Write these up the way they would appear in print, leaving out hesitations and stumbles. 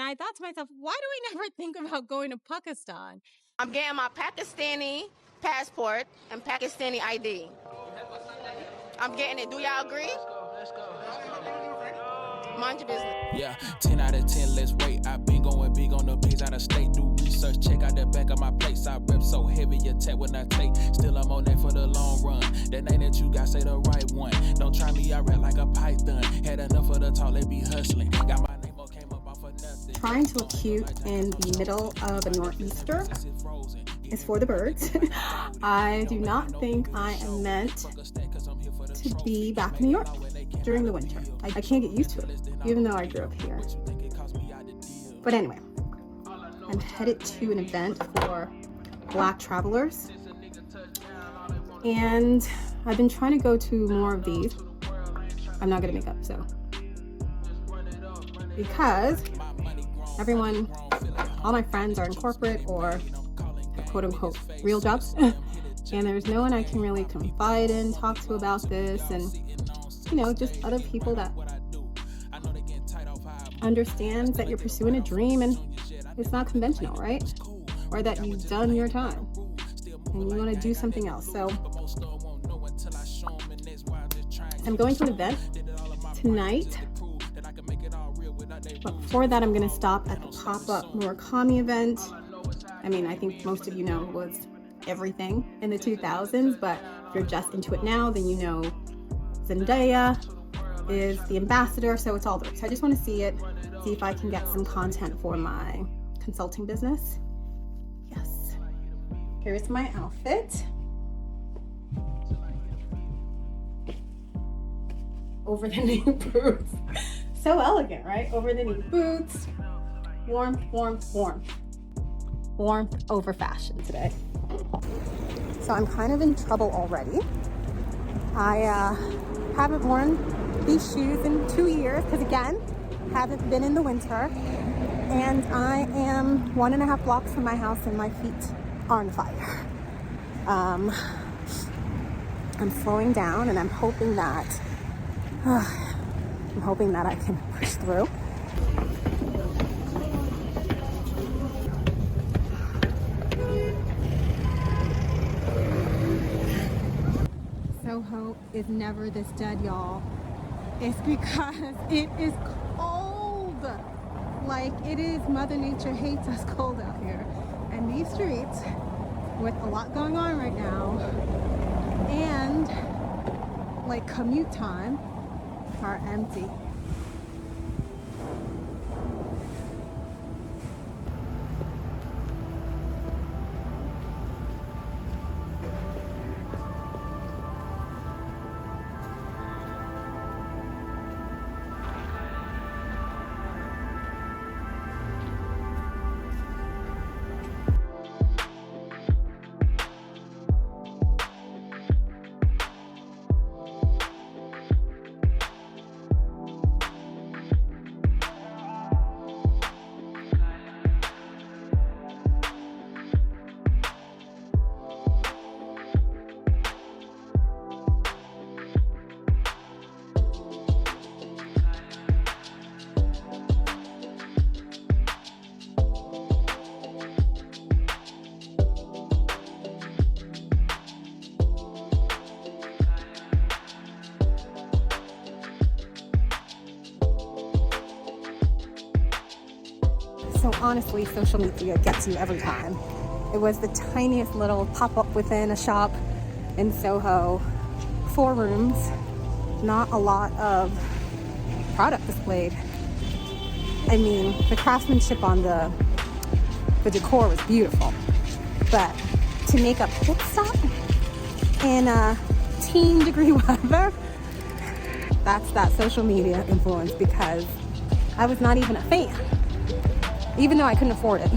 I thought to myself, why do we never think about going to Pakistan? I'm getting my Pakistani passport and Pakistani ID. I'm getting it. Do y'all agree? Mind your business. Yeah, 10 out of 10, let's wait. I've been going big on the pigs out of state. Do research, check out the back of my plates. I rep so heavy, attack when I take. Still, I'm on that for the long run. That name that you got, say the right one. Don't try me, I rap like a python. Had enough of the talk, let be hustling. Got my name up, came up off of nothing. Trying to look cute in the middle of a nor'easter is for the birds. I do not think I am meant to be back in New York during the winter. I can't get used to it, even though I grew up here. But anyway, I'm headed to an event for Black travelers, and I've been trying to go to more of these. I'm not gonna make up, so. Because everyone, all my friends are in corporate or quote unquote real jobs. And there's no one I can really confide in, talk to about this, and you know, just other people that understands that you're pursuing a dream and it's not conventional, right? Or that you've done your time and you want to do something else. So I'm going to an event tonight, but before that I'm going to stop at the pop-up Murakami event. I mean, I think most of you know it was everything in the 2000s, but if you're just into it now, then you know Zendaya is the ambassador, so it's all there. So I just want to see it, see if I can get some content for my consulting business. Yes. Here's my outfit. Over the knee boots. So elegant, right? Over the knee boots. Warmth, warmth, warmth. Warmth over fashion today. So I'm kind of in trouble already. I haven't worn these shoes in 2 years because, again, haven't been in the winter, and I am 1.5 blocks from my house and my feet are on fire. I'm slowing down, and I'm hoping that I can push through. Soho is never this dead, y'all. It's because it is cold. Like, it is Mother Nature hates us cold out here. And these streets, with a lot going on right now, and like commute time, are empty. So honestly, social media gets you every time. It was the tiniest little pop-up within a shop in Soho, 4 rooms, not a lot of product displayed. I mean, the craftsmanship on the decor was beautiful, but to make a pit stop in a teen-degree weather, that's that social media influence, because I was not even a fan. Even though I couldn't afford it,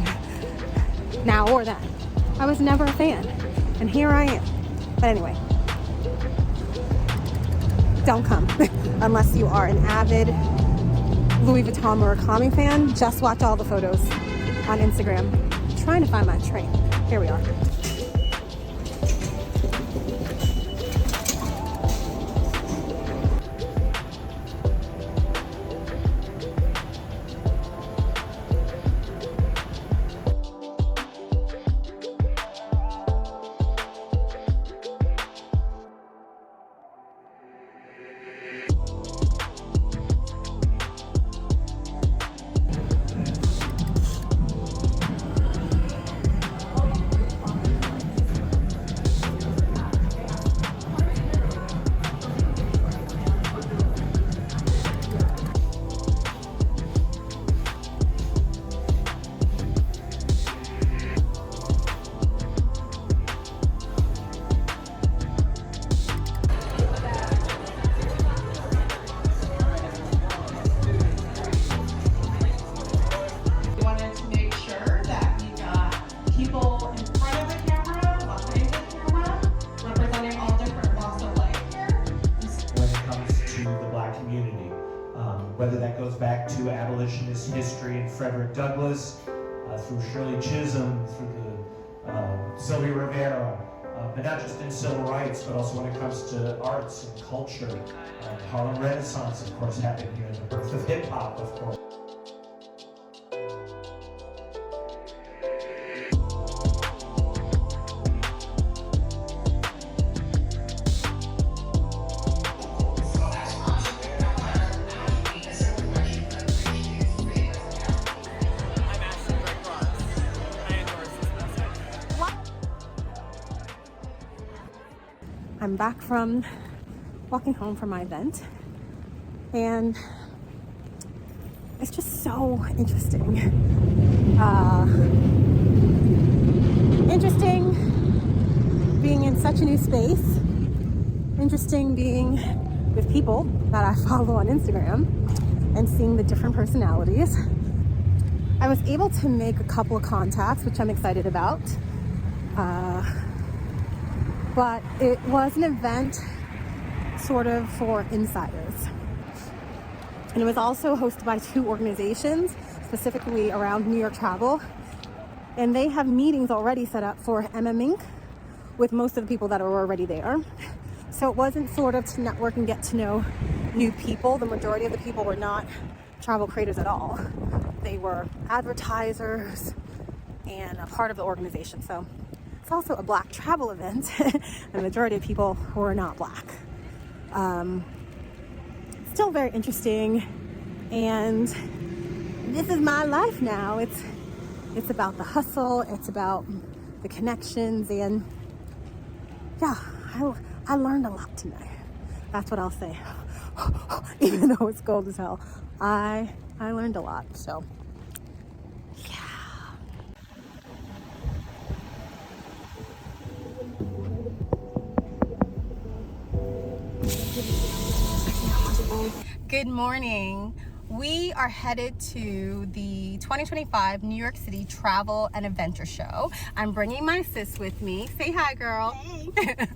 now or then. I was never a fan, and here I am. But anyway, don't come unless you are an avid Louis Vuitton Murakami fan. Just watch all the photos on Instagram. I'm trying to find my train. Here we are. abolitionist history in Frederick Douglass, through Shirley Chisholm, through the Sylvia Rivera, but not just in civil rights, but also when it comes to arts and culture. Harlem Renaissance, of course, happened here, the birth of hip hop, of course. I'm back from walking home from my event, and it's just so interesting. Interesting being in such a new space, interesting being with people that I follow on Instagram and seeing the different personalities. I was able to make a couple of contacts, which I'm excited about. But it was an event sort of for insiders. And it was also hosted by two organizations, specifically around New York travel. And they have meetings already set up for Inc. with most of the people that are already there. So it wasn't sort of to network and get to know new people. The majority of the people were not travel creators at all. They were advertisers and a part of the organization. So it's also a Black travel event. The majority of people who are not Black. Still very interesting, and this is my life now. It's about the hustle, it's about the connections, and yeah, I learned a lot tonight. That's what I'll say. Even though it's cold as hell, I learned a lot. So good morning. We are headed to the 2025 New York City Travel and Adventure Show. I'm bringing my sis with me. Say hi, girl. Hey.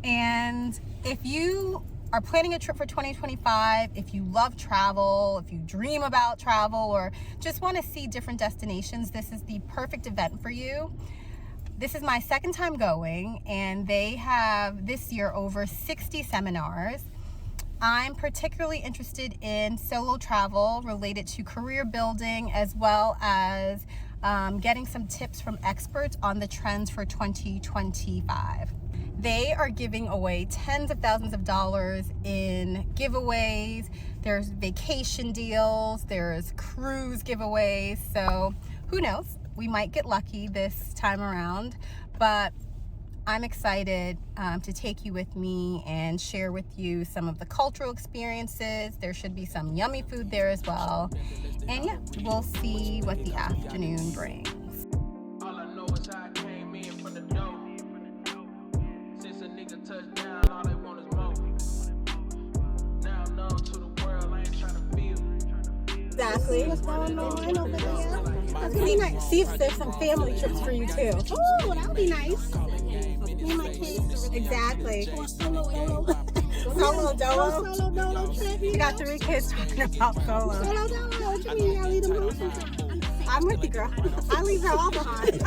And if you are planning a trip for 2025, if you love travel, if you dream about travel, or just want to see different destinations, this is the perfect event for you. This is my second time going, and they have this year over 60 seminars. I'm particularly interested in solo travel related to career building, as well as getting some tips from experts on the trends for 2025. They are giving away tens of thousands of dollars in giveaways. There's vacation deals, there's cruise giveaways. So who knows? We might get lucky this time around, but I'm excited to take you with me and share with you some of the cultural experiences. There should be some yummy food there as well. And yeah, we'll see what the afternoon brings. All I know is how I came in from the door. Since a nigga touched down, all they want is more. Now I'm numb to the world, I ain't trying to feel. Exactly. What's going on over there? That's gonna be nice. See if there's some family trips for you too. Oh, that would be nice. Me and my kids. Exactly. Solo dolo. Solo dolo. Solo dolo trip. You got 3 kids talking about solo. Solo dolo. What you mean? I leave them home? I'm with you, girl. I leave her all behind. It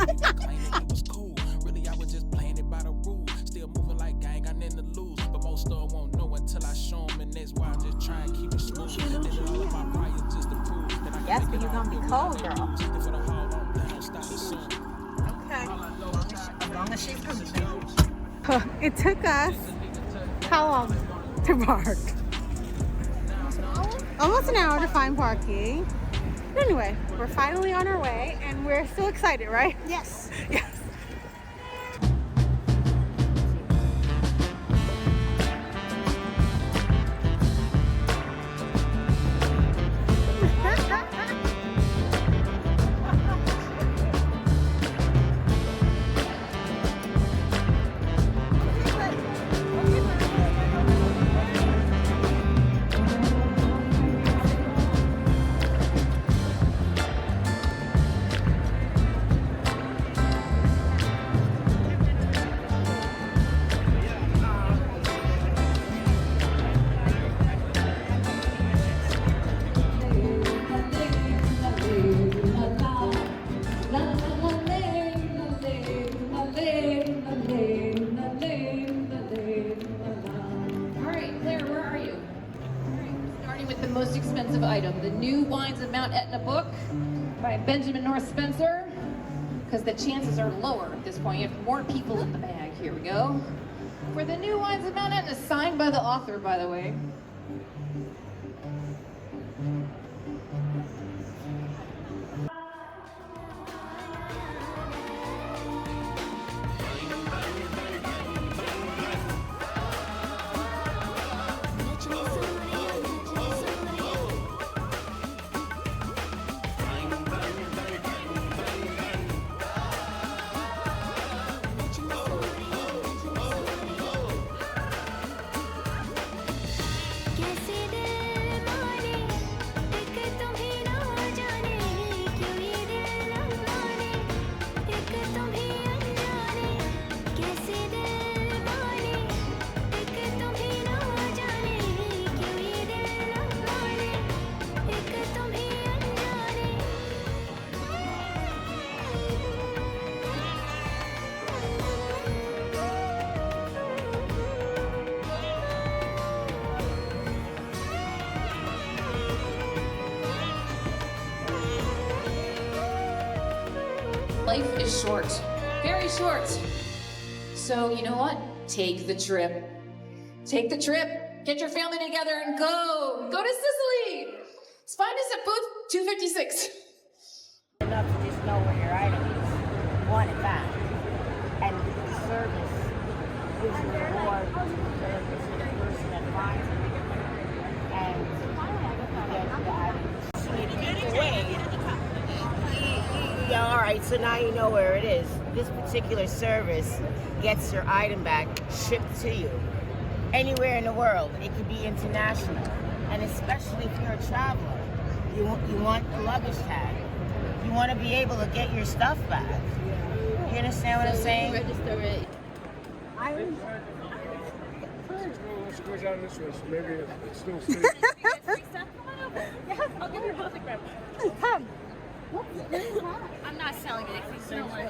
was cool. Really, I was just playing it by the rules. Still moving like gang, I nothing to lose. But most of them won't know until I show them, and that's why I just try and keep it smooth. Did it all of my prior just to prove that I can Yes, make but it you're all gonna be good. cold, girl. And for the haul, don't stop it soon. Okay. As long as she's good. It took us how long to park? Almost an hour to find parking. But anyway, we're finally on our way, and we're so excited, right? Yes. Yes. Mount Etna book by Benjamin North Spencer, because the chances are lower at this point. You have more people in the bag. Here we go. For the New Wines of Mount Etna, signed by the author, by the way. Life is short, very short. So you know what? Take the trip. Take the trip. Get your family together and go. Go to Sicily. Find us at booth 256. Enough to just know where your item is, one and back. And the service gives you a reward to the person that finds it. And get the items. Away. Yeah, all right, so now you know where it is. This particular service gets your item back shipped to you anywhere in the world. It could be international, and especially if you're a traveler, you want the luggage tag. You want to be able to get your stuff back. You understand what I'm saying? Register it. Squeeze out this way, so maybe it's still safe. I'll give you both a grab. Come. I'm not selling it. Don't worry.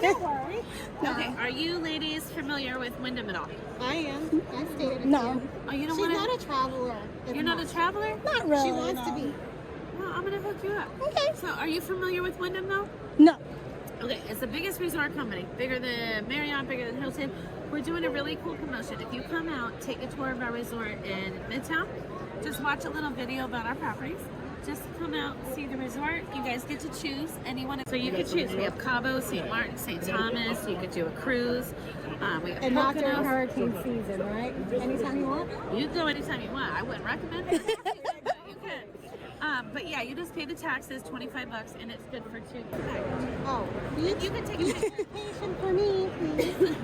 Don't worry. Okay. Are you ladies familiar with Wyndham at all? I am. I stayed at a No. few. Oh, you don't She's want not a traveler. You're not a traveler? Not really. She wants to be. Well, I'm gonna hook you up. Okay. So, are you familiar with Wyndham though? No. Okay, it's the biggest resort company, bigger than Marriott, bigger than Hilton. We're doing a really cool promotion. If you come out, take a tour of our resort in Midtown, just watch a little video about our properties. Just come out, see the resort. You guys get to choose anyone. So you could choose. We have Cabo, St. Martin, St. Thomas. You could do a cruise. We have And not during Poconos. hurricane season, right? Anytime you want? You can go anytime you want. I wouldn't recommend it, but you can. But yeah, you just pay the taxes, $25, and it's good for 2 days. Oh, You can take a picture. vacation for me, please.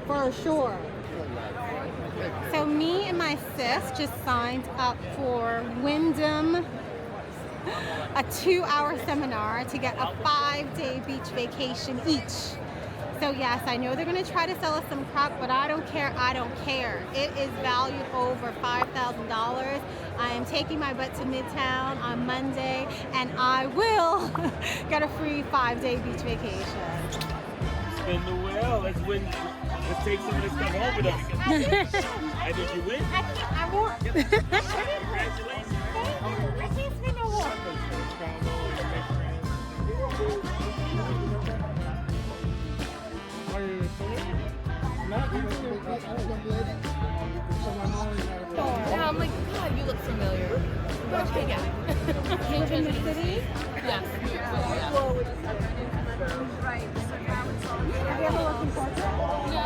For sure. So me and my sis just signed up for Wyndham, a 2-hour seminar to get a 5-day beach vacation each. So yes, I know they're gonna try to sell us some crap, but I don't care, I don't care. It is valued over $5,000. I am taking my butt to Midtown on Monday, and I will get a free 5-day beach vacation. Spin the wheel. Let's win. Let's take some of this stuff home with us. And did you win? I won. Congratulations. I can't spin no more. Yeah, I'm like, God, you look familiar. Okay, yeah. In the city? Yes. Right. Have you ever worked in corporate? No.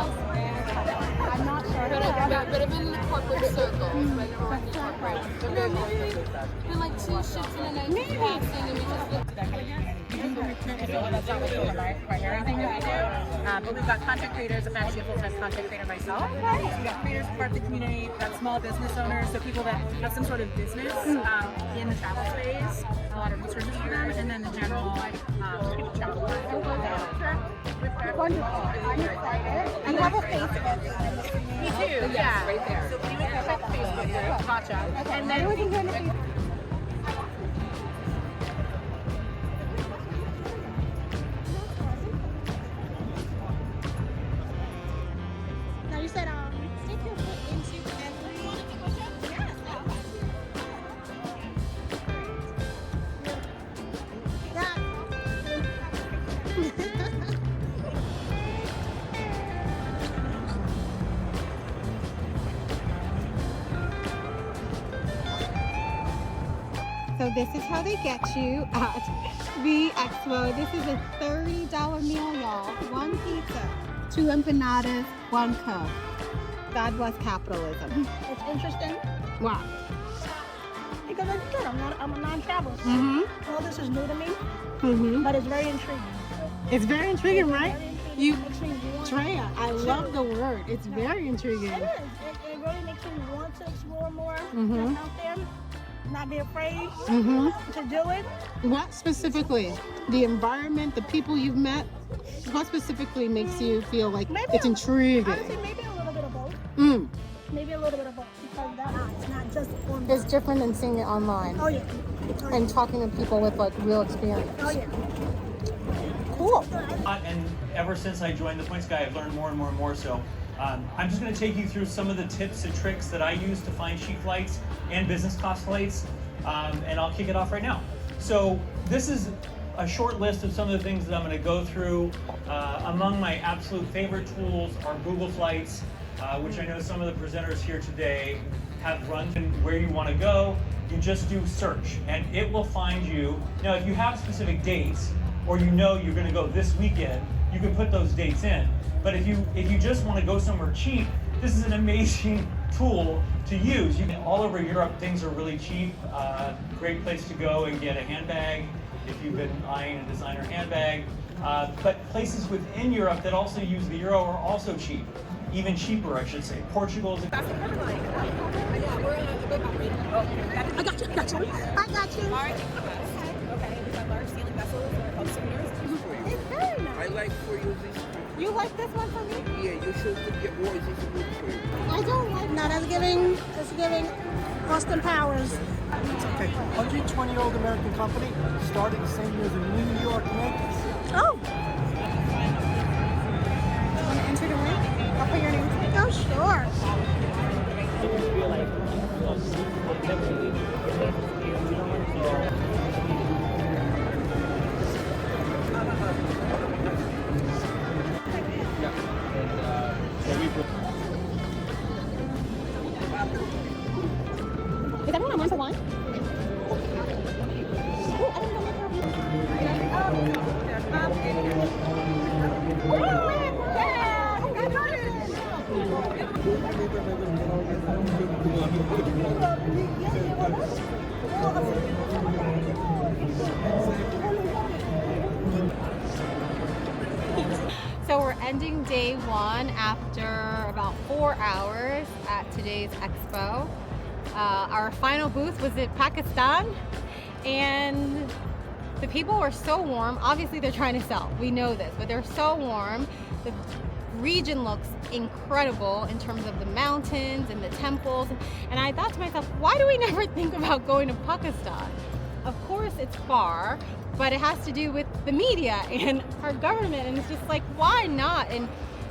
I'm not sure. But I've been in the corporate circle. But I've never worked in corporate. But been like 2 shifts in a night passing, and we just looked. That's not what we do, right? Everything that we do. But we've got content creators. I'm actually a full-time content creator myself. We've got creators part of the community, we've got small business owners, so people that have some sort of business in the travel space, a lot of resources for them, and then the general travel. Wonderful. I'm excited. And you have a Facebook. We do, yeah. Right there. So we would have a Facebook group, Gotcha. Okay. And then we can go to Facebook. Now you said, stick your foot into every. So this is how they get you at the expo. This is a $30 meal, y'all. 1 pizza, 2 empanadas, 1 Coke. God bless capitalism. It's interesting Wow. because like you said, I'm a non-traveler. So Mm-hmm. all this is new to me, Mm-hmm. but it's very intriguing. It's very intriguing, right? Very intriguing. You, It makes me want Treya, I love the word. It's very intriguing. It is. It really makes me want to explore more Mhm. that's out there. Not be afraid Mm-hmm. to do it. What specifically? The environment, the people you've met? What specifically makes you feel like Maybe it's intriguing? Honestly, maybe a little bit of both. Mm. Maybe a little bit of both because it's not just on. It's different than seeing it online Oh yeah. and talking to people with like real experience. Oh yeah. Cool. And ever since I joined the Points Guy, I've learned more and more and more. So I'm just going to take you through some of the tips and tricks that I use to find cheap flights and business class flights, and I'll kick it off right now. So this is a short list of some of the things that I'm going to go through. Among my absolute favorite tools are Google Flights, which I know some of the presenters here today have run. And where you want to go, you just do search, and it will find you. Now, if you have specific dates, or you know you're going to go this weekend, you can put those dates in. But if you just want to go somewhere cheap, this is an amazing tool to use. All over Europe, things are really cheap. Great place to go and get a handbag if you've been eyeing a designer handbag. But places within Europe that also use the euro are also cheap. Even cheaper, I should say. Portugal is I got you. I got you. Okay, we got large ceiling vessels or cylinders. It's very nice. I like for you this. You like this one for me? Yeah, you should get more. This is good for you. I don't like. No, that's giving Austin Powers. It's okay. 120-year-old American company, started the same year as the New York Yankees. Oh. Want to enter the link? I'll put your name. Oh, sure. Is everyone on 1 for 1? So we're ending day 1 after about 4 hours at today's expo. Our final booth was in Pakistan, and the people were so warm. Obviously they're trying to sell, we know this, but they're so warm. The region looks incredible in terms of the mountains and the temples, and I thought to myself, why do we never think about going to Pakistan? Of course it's far, but it has to do with the media and our government, and it's just like, why not? And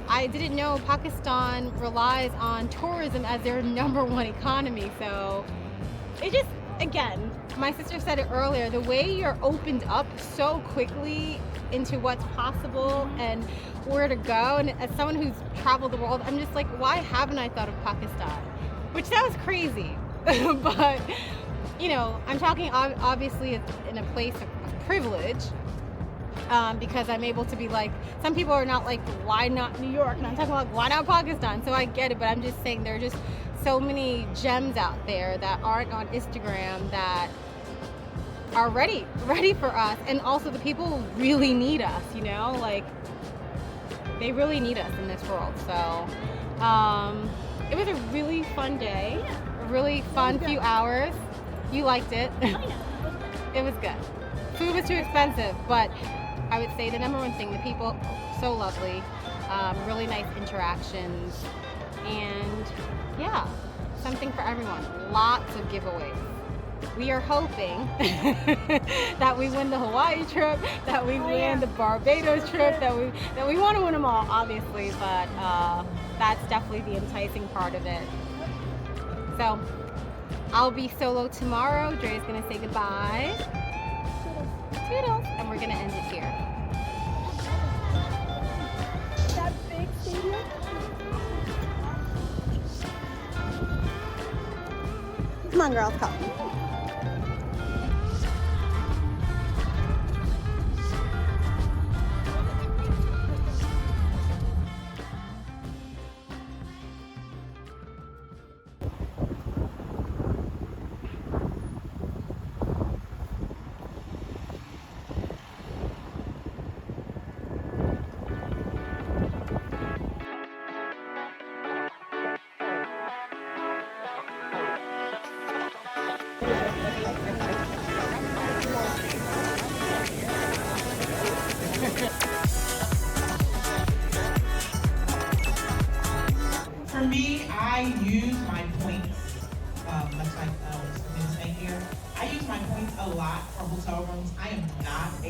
I didn't know Pakistan relies on tourism as their #1 economy. So it just, again, my sister said it earlier, the way you're opened up so quickly into what's possible and where to go. And as someone who's traveled the world, I'm just like, why haven't I thought of Pakistan? Which sounds crazy, but you know, I'm talking obviously in a place of privilege. Because I'm able to be like, some people are not like, why not New York? And I'm talking about, why not Pakistan? So I get it, but I'm just saying there are just so many gems out there that aren't on Instagram that are ready for us. And also the people really need us, you know, like they really need us in this world. So it was a really fun day, a really fun few hours. You liked it. It was good. Food was too expensive, but I would say the #1 thing, the people, so lovely, really nice interactions, and yeah, something for everyone. Lots of giveaways. We are hoping that we win the Hawaii trip, that we win the Barbados trip, that we want to win them all, obviously, but that's definitely the enticing part of it. So I'll be solo tomorrow. Dre's gonna say goodbye. Toodles. And we're gonna end it here. That big stadium. Come on, girls, come.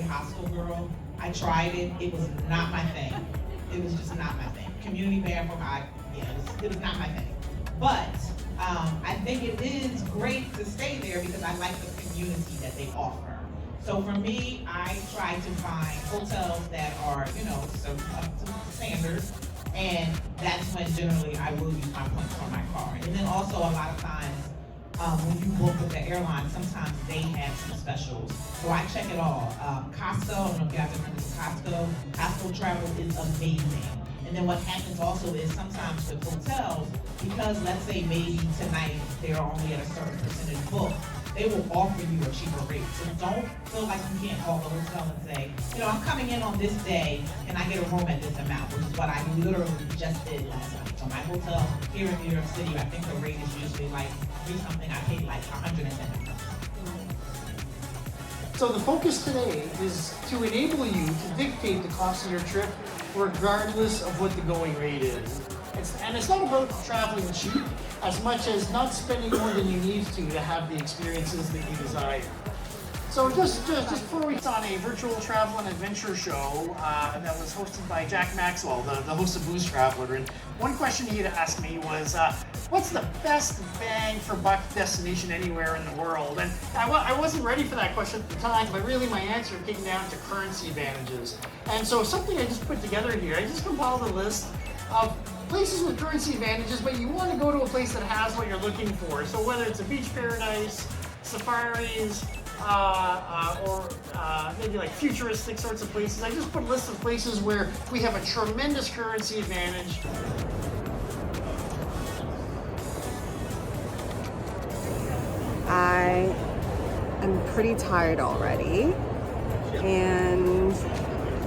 hostel girl. I tried it. It was not my thing. It was just not my thing. Community bathroom, it was not my thing. But I think it is great to stay there because I like the community that they offer. So for me, I try to find hotels that are, you know, up to standards, and that's when generally I will use my points for my card. And then also a lot of times, when you book with the airline, sometimes they have some specials. So I check it all. Costco, I don't know if you guys have heard of Costco. Costco travel is amazing. And then what happens also is sometimes with hotels, because let's say maybe tonight they're only at a certain percentage book, they will offer you a cheaper rate. So don't feel like you can't call the hotel and say, you know, I'm coming in on this day, and I get a room at this amount, which is what I literally just did last night. So my hotel here in New York City, I think the rate is usually like something I paid like $110. So the focus today is to enable you to dictate the cost of your trip regardless of what the going rate is. And it's not about traveling cheap as much as not spending more than you need to have the experiences that you desire. So just before we saw a virtual travel and adventure show that was hosted by Jack Maxwell, the host of Booze Traveler, and one question he had asked me was, what's the best bang for buck destination anywhere in the world? And I wasn't ready for that question at the time, but really my answer came down to currency advantages. And so something I just put together here, I just compiled a list of places with currency advantages, but you want to go to a place that has what you're looking for. So whether it's a beach paradise, safaris, or maybe like futuristic sorts of places. I just put a list of places where we have a tremendous currency advantage. I am pretty tired already, and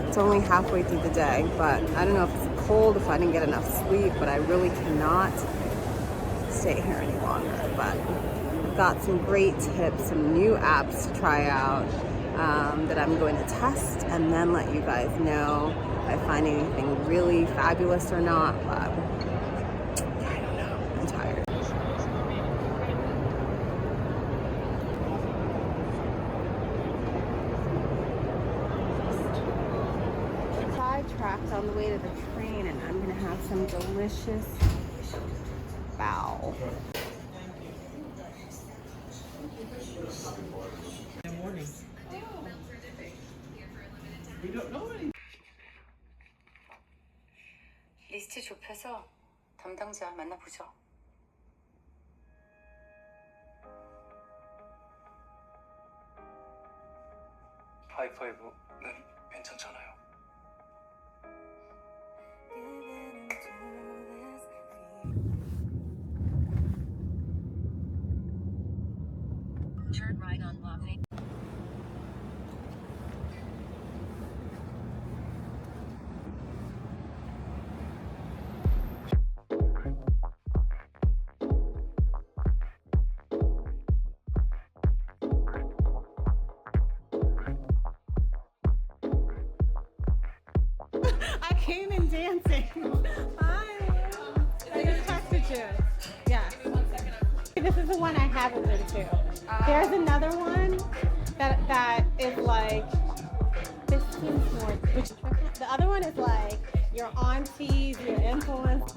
it's only halfway through the day, but I don't know if it's cold, if I didn't get enough sleep, but I really cannot stay here any longer. But I've got some great tips, some new apps to try out that I'm going to test and then let you guys know if I find anything really fabulous or not, but I don't know, I'm tired. Sidetracked on the way to the train, and I'm gonna have some delicious bao. Good morning. We don't know any. 리스트 좁혀서 담당자 만나보죠. 하이파이브는 괜찮잖아요. Turn right on Lafayette. I came in dancing. Hi. I just texted you. Yeah. This is the one I haven't been to. There's another one that is like, this seems more, the other one is like your aunties, your influence.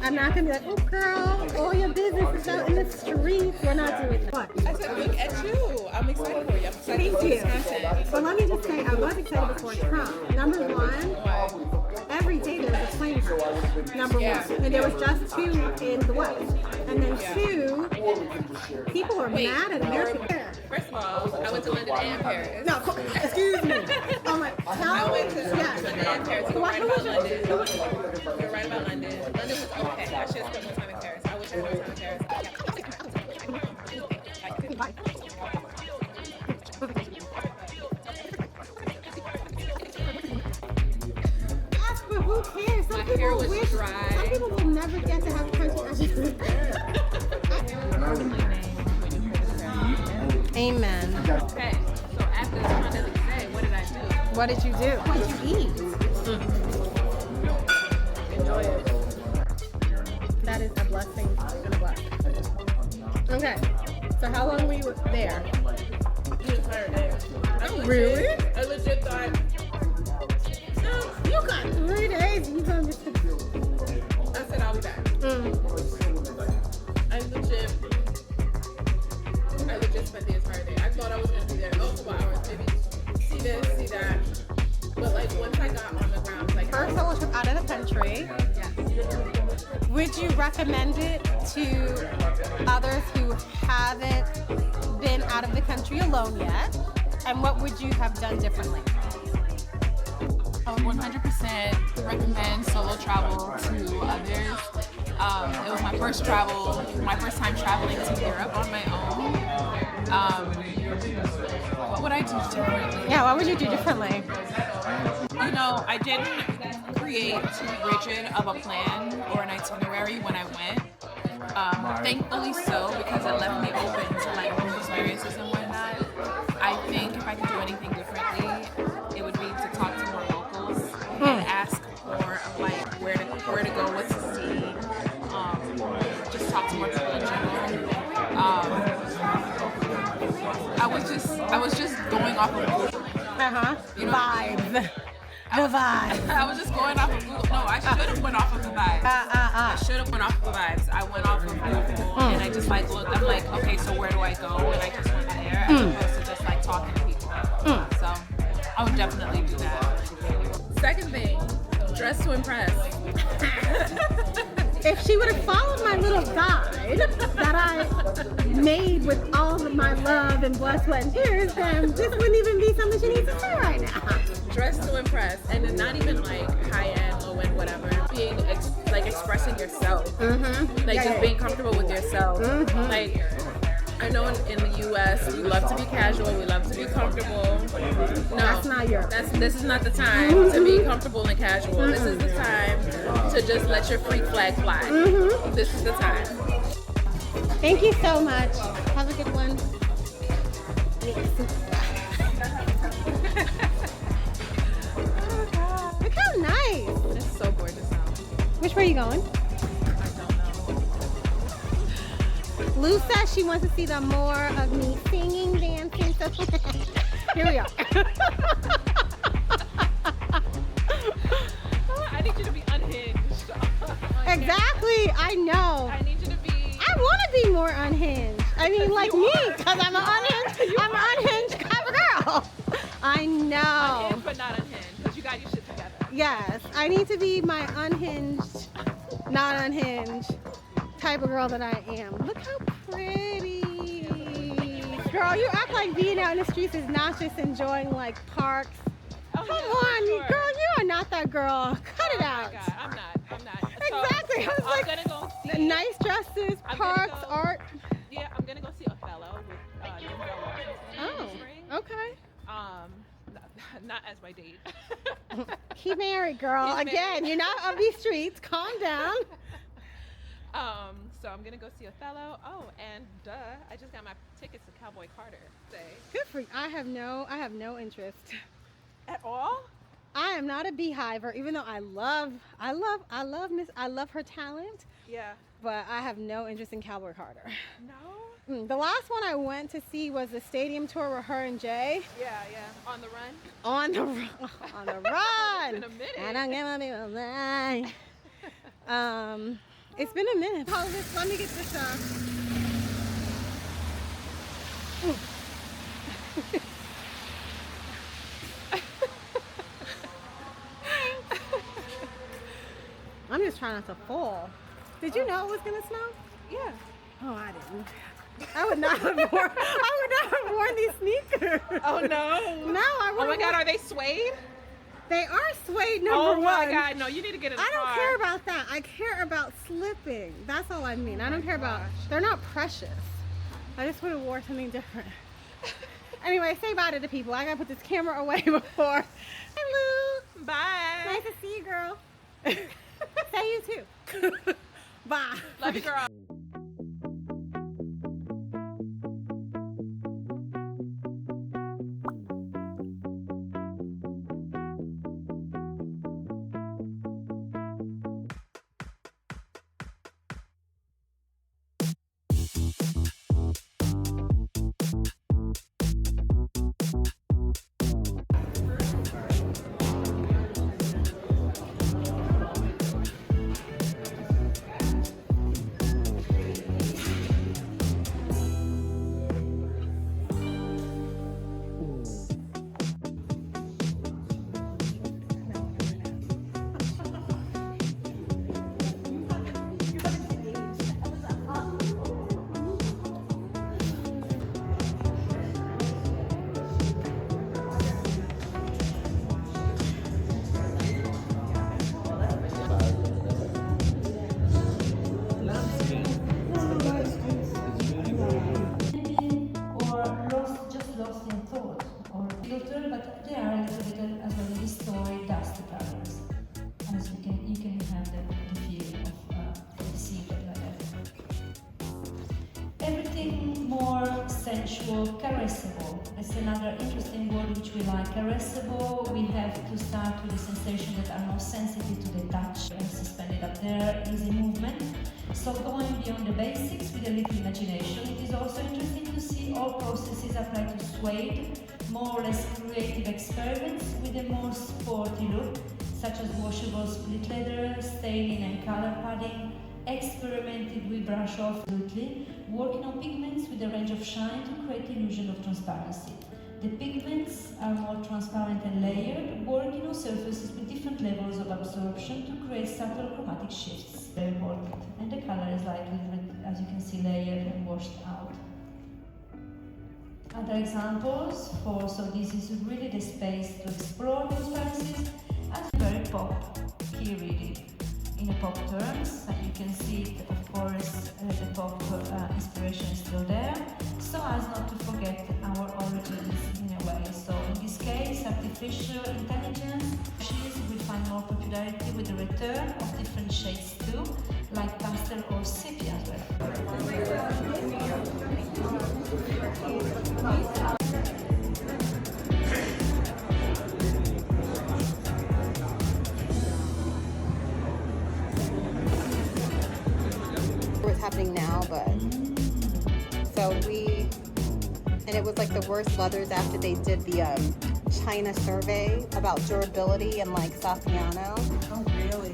I'm not gonna be like, oh girl, all your business is out in the streets. We're not doing that. What? I said, look at you. I'm excited for you. I'm excited Thank for you. this content. Well, let me just say, I was excited before Trump. Number one, every day there was a plane crash. Number one. And there was just 2 in the West. And then 2, people are mad at American Air. First of all, I went to London and Paris. No, excuse me. Oh my, I went to London and Paris. You're right about London. Who was it? You're right about London. London was okay. I should have spent more time in Paris. I wish I had more time in Paris. But who cares? Some people wish, some people will never get to have country. Amen. Okay, so after the content of the day, what did I do? What did you do? What did you eat? Enjoy it. That is a blessing and a blessing. Okay. So how long were you there? The entire day. Really? I legit thought, You got 3 days and you gonna just... I said I'll be back. I legit spent the entire day. I thought I was gonna be there a couple hours, maybe see this, see that. But like once I got on the ground, like First solo trip out of the country. Would you recommend it to others who haven't been out of the country alone yet? And what would you have done differently? I would 100% recommend solo travel to others. It was my first time traveling to Europe on my own. What would I do differently? Yeah, what would you do differently? You know, I didn't create too rigid of a plan or an itinerary when I went. Thankfully so, because it left me open to like new experiences and whatnot. I think if I could do anything differently, it would be to talk to more locals and ask more of like where to go, what to see. Just talk to more people in general. I was just going off of Google. You know, vibes. The vibe. I was just going off of Google. No, I should have went off of the vibes. I should have went off of the vibes. I went off of Google and I just like looked. I'm like, okay, so where do I go? And I just went there as opposed to just like talking to people. So I would definitely do that. second thing, dress to impress. If she would have followed my little guide that I made with all of my love and blood, sweat, and tears, then this wouldn't even be something she needs to say right now. Dress to impress, and then not even like high end, low end, whatever. Being like expressing yourself, like just being comfortable with yourself. Like I know in the U.S. we love to be casual, we love to be comfortable. No, that's not your. This is not the time to be comfortable and casual. This is the time to just let your freak flag fly. This is the time. Thank you so much. Have a good one. Oh God. Look how nice. It's so gorgeous out. Which way are you going? I don't know. Lou says she wants to see the more of me singing, dancing. So here we are. I need you to be unhinged. Exactly. I know. I need you to be. I want to be more unhinged. I mean, like me, because I'm an unhinged kind of girl. I know. Unhinged but not unhinged, because you got your shit together. Yes, I need to be my unhinged, not unhinged type of girl that I am. Look how pretty. Girl, you act like being out in the streets is not just enjoying like parks. Come on, sure. girl, you are not that girl. Cut it out. God, I'm not. Exactly. So, I was like, gonna go see, nice dresses, parks, art. Yeah, I'm gonna go see Othello with Oh, okay. Not as my date. He married, girl. He's Again, married. you're not of these streets. Calm down. So I'm gonna go see Othello. Oh, and I just got my tickets to Cowboy Carter today. Good for you. I have no interest At all? I am not a beehiver, even though I love her talent. Yeah. But I have no interest in Cowboy Carter. No? The last one I went to see was the stadium tour with her and Jay. Yeah. On the run? On the run. It's been a minute. And I'm gonna be alive. It's been a minute. Hold this. Let me get this I'm just trying not to fall. Did you know it was gonna snow? Yeah. Oh, I didn't. I would not have worn these sneakers. Oh no. No, I Oh my wouldn't. God, are they suede? They are suede, number Oh one. my God, no, you need to get in the I car. don't care about that. I care about slipping. That's all I mean. I don't care about, they're not precious. I just would have wore something different. Anyway, say bye to the people. I gotta put this camera away before. Hey Lou. Bye. Nice to see you, girl. Say you too. Bye. Love you, girl. something more sensual, caressable. It's another interesting word which we like. Caressable, we have to start with a sensation that are more sensitive to the touch and suspended up there, easy movement. So going beyond the basics with a little imagination, it is also interesting to see all processes applied to suede, more or less creative experiments with a more sporty look, such as washable split leather, staining and color padding, experimented with brush off, absolutely, working on pigments with a range of shine to create the illusion of transparency. The pigments are more transparent and layered, working on surfaces with different levels of absorption to create subtle chromatic shifts. Very important. And the color is lightly, as you can see, layered and washed out. Other examples so this is really the space to explore transparencies as very pop, here really. In a pop terms, and you can see that of course the pop inspiration is still there, so as not to forget our origins in a way. So in this case, artificial intelligence will find more popularity with the return of different shades too, like pastel or sepia as well. What's happening now, but and it was like the worst leathers after they did the China survey about durability and like Saffiano. Oh, really?